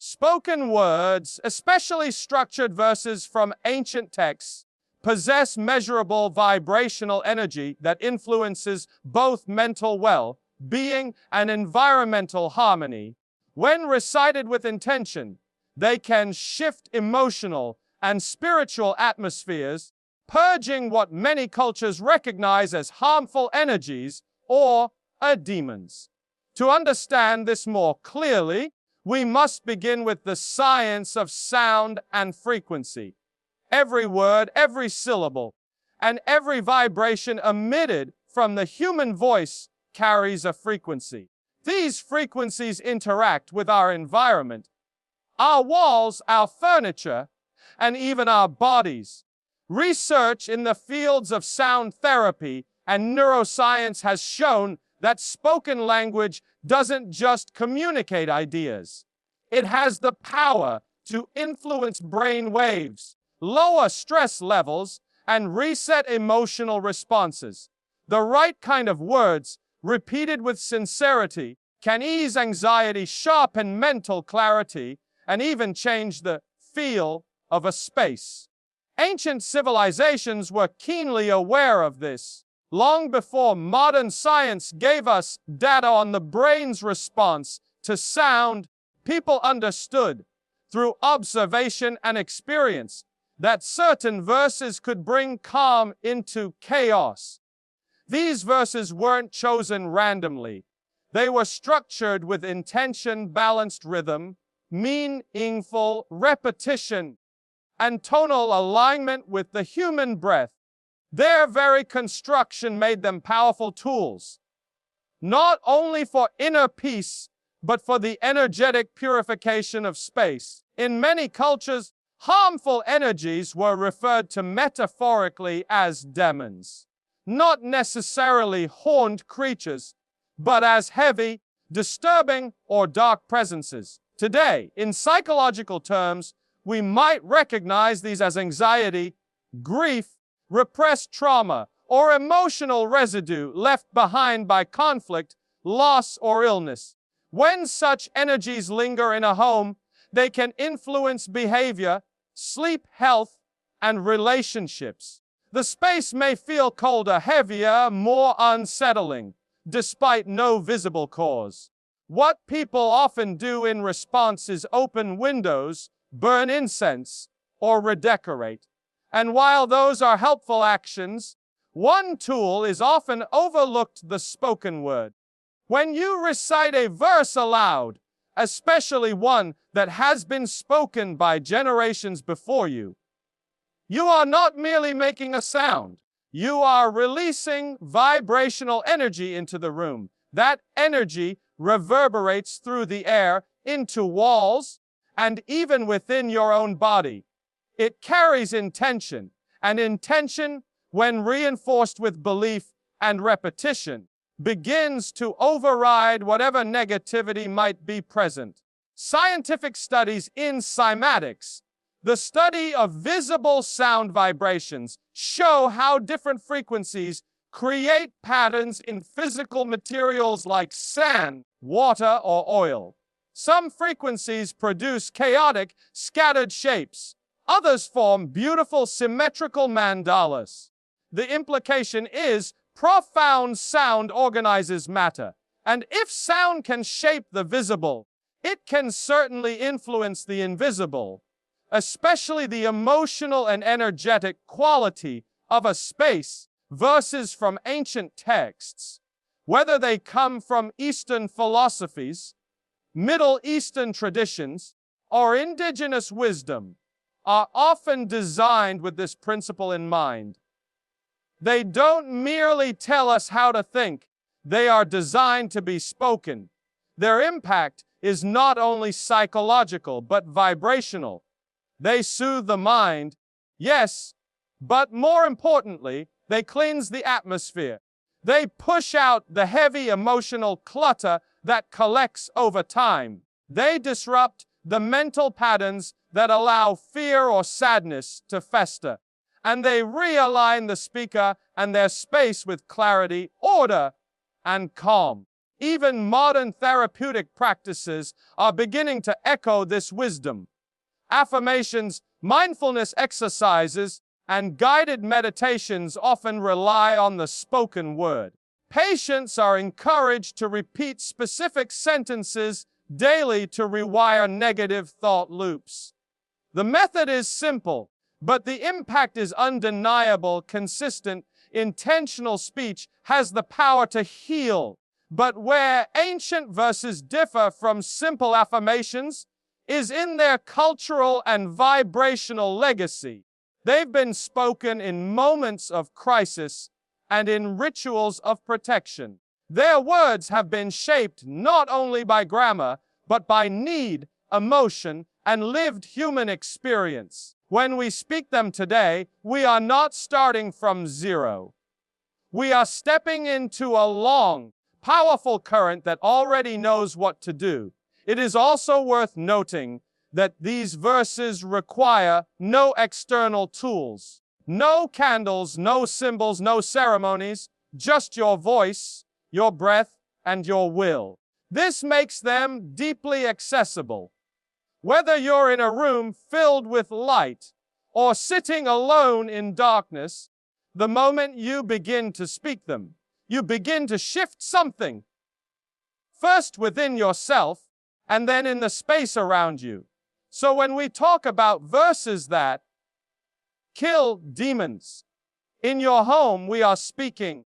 Spoken words, especially structured verses from ancient texts, possess measurable vibrational energy that influences both mental well-being and environmental harmony. When recited with intention, they can shift emotional and spiritual atmospheres, purging what many cultures recognize as harmful energies or demons. To understand this more clearly, we must begin with the science of sound and frequency. Every word, every syllable, and every vibration emitted from the human voice carries a frequency. These frequencies interact with our environment, our walls, our furniture, and even our bodies. Research in the fields of sound therapy and neuroscience has shown that spoken language doesn't just communicate ideas. It has the power to influence brain waves, lower stress levels, and reset emotional responses. The right kind of words, repeated with sincerity, can ease anxiety, sharpen mental clarity, and even change the feel of a space. Ancient civilizations were keenly aware of this. Long before modern science gave us data on the brain's response to sound, people understood, through observation and experience, that certain verses could bring calm into chaos. These verses weren't chosen randomly. They were structured with intention, balanced rhythm, meaningful repetition, and tonal alignment with the human breath. Their very construction made them powerful tools, not only for inner peace, but for the energetic purification of space. In many cultures, harmful energies were referred to metaphorically as demons, not necessarily horned creatures, but as heavy, disturbing, or dark presences. Today, in psychological terms, we might recognize these as anxiety, grief, repressed trauma, or emotional residue left behind by conflict, loss, or illness. When such energies linger in a home, they can influence behavior, sleep, health, and relationships. The space may feel colder, heavier, more unsettling, despite no visible cause. What people often do in response is open windows, burn incense, or redecorate. And while those are helpful actions, one tool is often overlooked: the spoken word. When you recite a verse aloud, especially one that has been spoken by generations before you, you are not merely making a sound. You are releasing vibrational energy into the room. That energy reverberates through the air, into walls, and even within your own body. It carries intention, and intention, when reinforced with belief and repetition, begins to override whatever negativity might be present. Scientific studies in cymatics, the study of visible sound vibrations, show how different frequencies create patterns in physical materials like sand, water, or oil. Some frequencies produce chaotic, scattered shapes. Others form beautiful, symmetrical mandalas. The implication is profound sound organizes matter. And if sound can shape the visible, it can certainly influence the invisible, especially the emotional and energetic quality of a space. Verses from ancient texts, whether they come from Eastern philosophies, Middle Eastern traditions, or indigenous wisdom, are often designed with this principle in mind. They don't merely tell us how to think, they are designed to be spoken. Their impact is not only psychological but vibrational. They soothe the mind, yes, but more importantly, they cleanse the atmosphere. They push out the heavy emotional clutter that collects over time. They disrupt the mental patterns that allow fear or sadness to fester. And they realign the speaker and their space with clarity, order, and calm. Even modern therapeutic practices are beginning to echo this wisdom. Affirmations, mindfulness exercises, and guided meditations often rely on the spoken word. Patients are encouraged to repeat specific sentences daily to rewire negative thought loops. The method is simple, but the impact is undeniable. Consistent, intentional speech has the power to heal. But where ancient verses differ from simple affirmations is in their cultural and vibrational legacy. They've been spoken in moments of crisis and in rituals of protection. Their words have been shaped not only by grammar, but by need, emotion, and lived human experience. When we speak them today, we are not starting from zero. We are stepping into a long, powerful current that already knows what to do. It is also worth noting that these verses require no external tools. No candles, no symbols, no ceremonies, just your voice, your breath, and your will. This makes them deeply accessible. Whether you're in a room filled with light or sitting alone in darkness, the moment you begin to speak them, you begin to shift something. First within yourself, and then in the space around you. So when we talk about verses that kill demons in your home, we are speaking,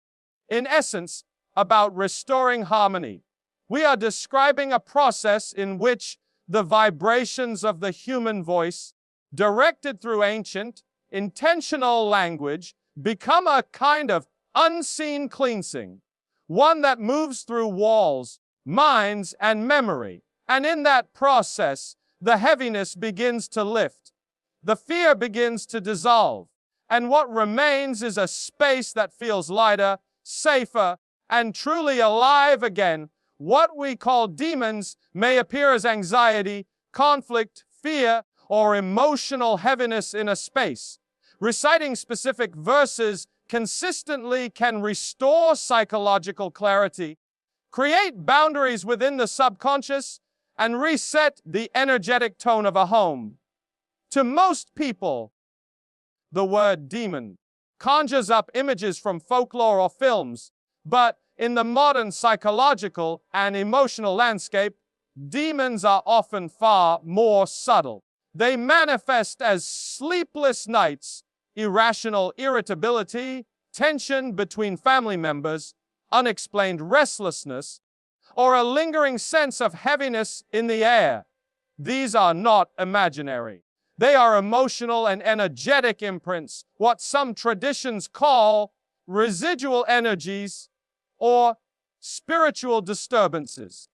in essence, about restoring harmony. We are describing a process in which the vibrations of the human voice, directed through ancient, intentional language, become a kind of unseen cleansing, one that moves through walls, minds, and memory. And in that process, the heaviness begins to lift. The fear begins to dissolve. And what remains is a space that feels lighter, safer, and truly alive again. What we call demons may appear as anxiety, conflict, fear, or emotional heaviness in a space. Reciting specific verses consistently can restore psychological clarity, create boundaries within the subconscious, and reset the energetic tone of a home. To most people, the word demon conjures up images from folklore or films, but in the modern psychological and emotional landscape, demons are often far more subtle. They manifest as sleepless nights, irrational irritability, tension between family members, unexplained restlessness, or a lingering sense of heaviness in the air. These are not imaginary. They are emotional and energetic imprints, what some traditions call residual energies or spiritual disturbances.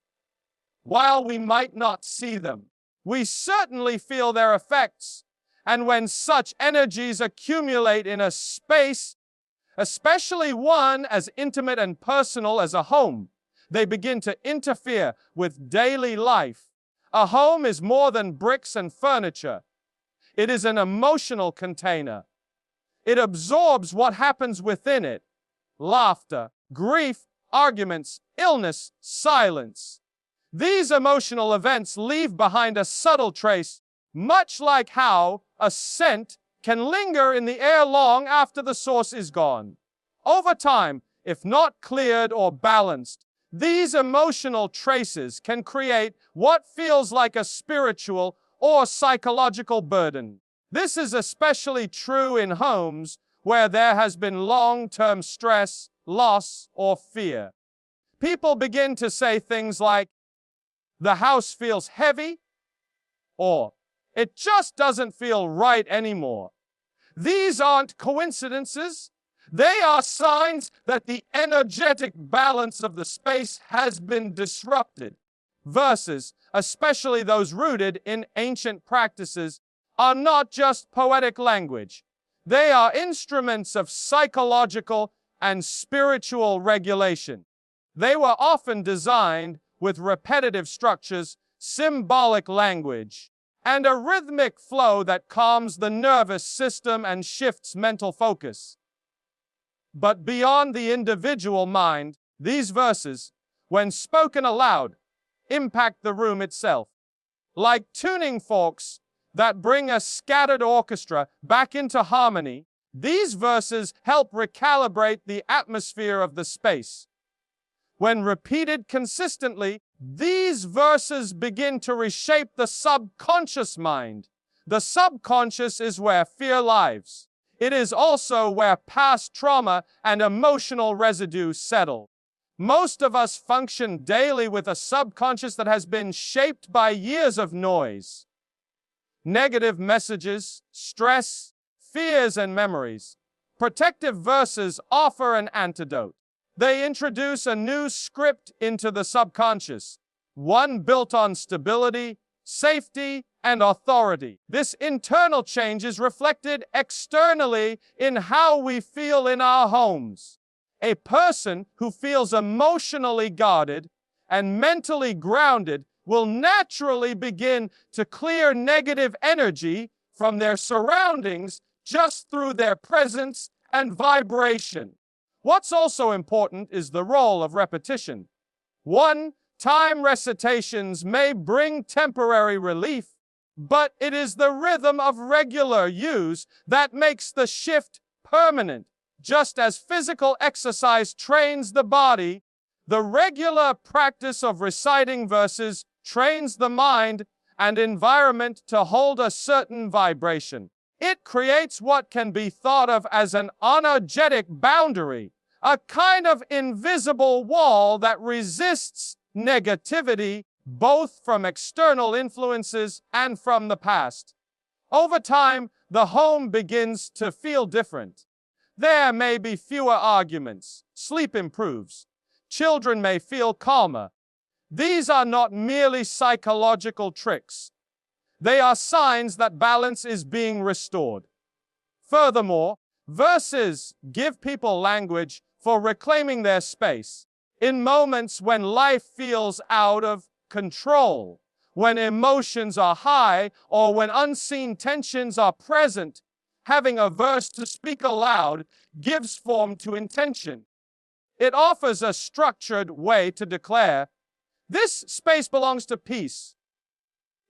While we might not see them, we certainly feel their effects. And when such energies accumulate in a space, especially one as intimate and personal as a home, they begin to interfere with daily life. A home is more than bricks and furniture. It is an emotional container. It absorbs what happens within it: laughter, grief, arguments, illness, silence. These emotional events leave behind a subtle trace, much like how a scent can linger in the air long after the source is gone. Over time, if not cleared or balanced, these emotional traces can create what feels like a spiritual or psychological burden. This is especially true in homes where there has been long-term stress, loss, or fear. People begin to say things like, "The house feels heavy," or "It just doesn't feel right anymore." These aren't coincidences. They are signs that the energetic balance of the space has been disrupted. Verses, especially those rooted in ancient practices, are not just poetic language. They are instruments of psychological and spiritual regulation. They were often designed with repetitive structures, symbolic language, and a rhythmic flow that calms the nervous system and shifts mental focus. But beyond the individual mind, these verses, when spoken aloud, impact the room itself. Like tuning forks that bring a scattered orchestra back into harmony, these verses help recalibrate the atmosphere of the space. When repeated consistently, these verses begin to reshape the subconscious mind. The subconscious is where fear lives. It is also where past trauma and emotional residue settle. Most of us function daily with a subconscious that has been shaped by years of noise. Negative messages, stress, fears, and memories. Protective verses offer an antidote. They introduce a new script into the subconscious, one built on stability, safety, and authority. This internal change is reflected externally in how we feel in our homes. A person who feels emotionally guarded and mentally grounded will naturally begin to clear negative energy from their surroundings just through their presence and vibration. What's also important is the role of repetition. One-time recitations may bring temporary relief, but it is the rhythm of regular use that makes the shift permanent. Just as physical exercise trains the body, the regular practice of reciting verses trains the mind and environment to hold a certain vibration. It creates what can be thought of as an energetic boundary, a kind of invisible wall that resists negativity, both from external influences and from the past. Over time, the home begins to feel different. There may be fewer arguments, sleep improves, children may feel calmer. These are not merely psychological tricks. They are signs that balance is being restored. Furthermore, verses give people language for reclaiming their space. In moments when life feels out of control, when emotions are high, or when unseen tensions are present, having a verse to speak aloud gives form to intention. It offers a structured way to declare, "This space belongs to peace."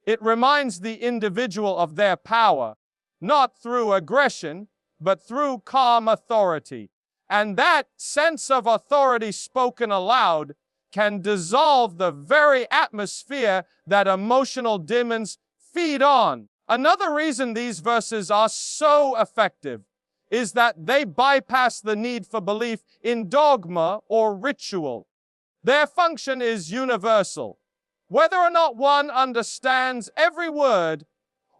It reminds the individual of their power, not through aggression, but through calm authority. And that sense of authority spoken aloud can dissolve the very atmosphere that emotional demons feed on. Another reason these verses are so effective is that they bypass the need for belief in dogma or ritual. Their function is universal. Whether or not one understands every word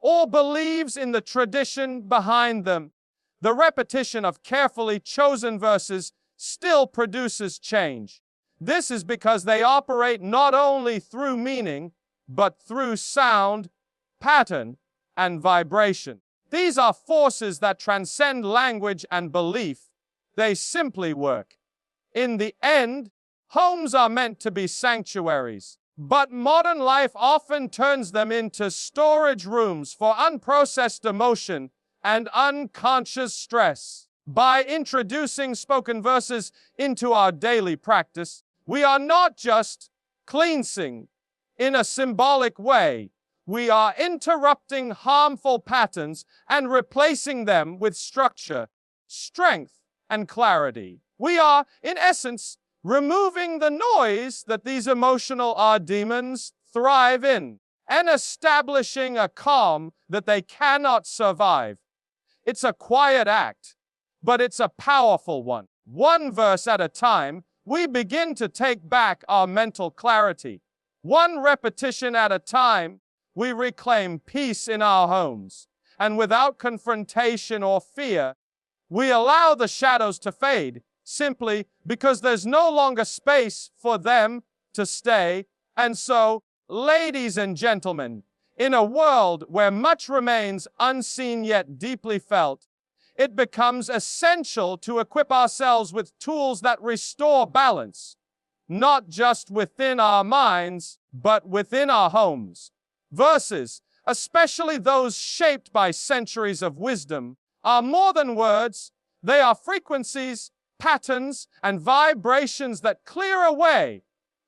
or believes in the tradition behind them, the repetition of carefully chosen verses still produces change. This is because they operate not only through meaning, but through sound, pattern, and vibration. These are forces that transcend language and belief. They simply work. In the end, homes are meant to be sanctuaries, but modern life often turns them into storage rooms for unprocessed emotion and unconscious stress. By introducing spoken verses into our daily practice, we are not just cleansing in a symbolic way. We are interrupting harmful patterns and replacing them with structure, strength, and clarity. We are, in essence, removing the noise that these emotional demons thrive in and establishing a calm that they cannot survive. It's a quiet act, but it's a powerful one. One verse at a time, we begin to take back our mental clarity. One repetition at a time, we reclaim peace in our homes. And without confrontation or fear, we allow the shadows to fade, simply because there's no longer space for them to stay. And so, ladies and gentlemen, in a world where much remains unseen yet deeply felt, it becomes essential to equip ourselves with tools that restore balance, not just within our minds, but within our homes. Verses, especially those shaped by centuries of wisdom, are more than words. They are frequencies, patterns, and vibrations that clear away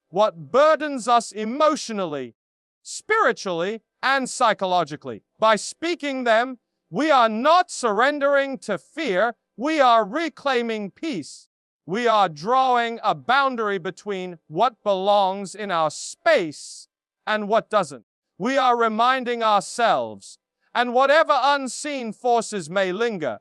what burdens us emotionally, spiritually, and psychologically. By speaking them, we are not surrendering to fear, we are reclaiming peace. We are drawing a boundary between what belongs in our space and what doesn't. We are reminding ourselves, and whatever unseen forces may linger,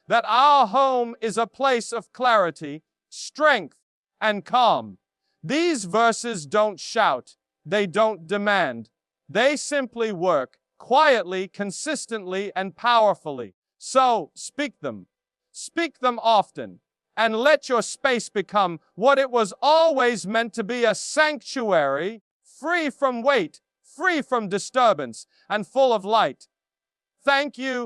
that our home is a place of clarity, strength, and calm. These verses don't shout, they don't demand. They simply work quietly, consistently, and powerfully. So, speak them. Speak them often. And let your space become what it was always meant to be, a sanctuary, free from weight, free from disturbance, and full of light. Thank you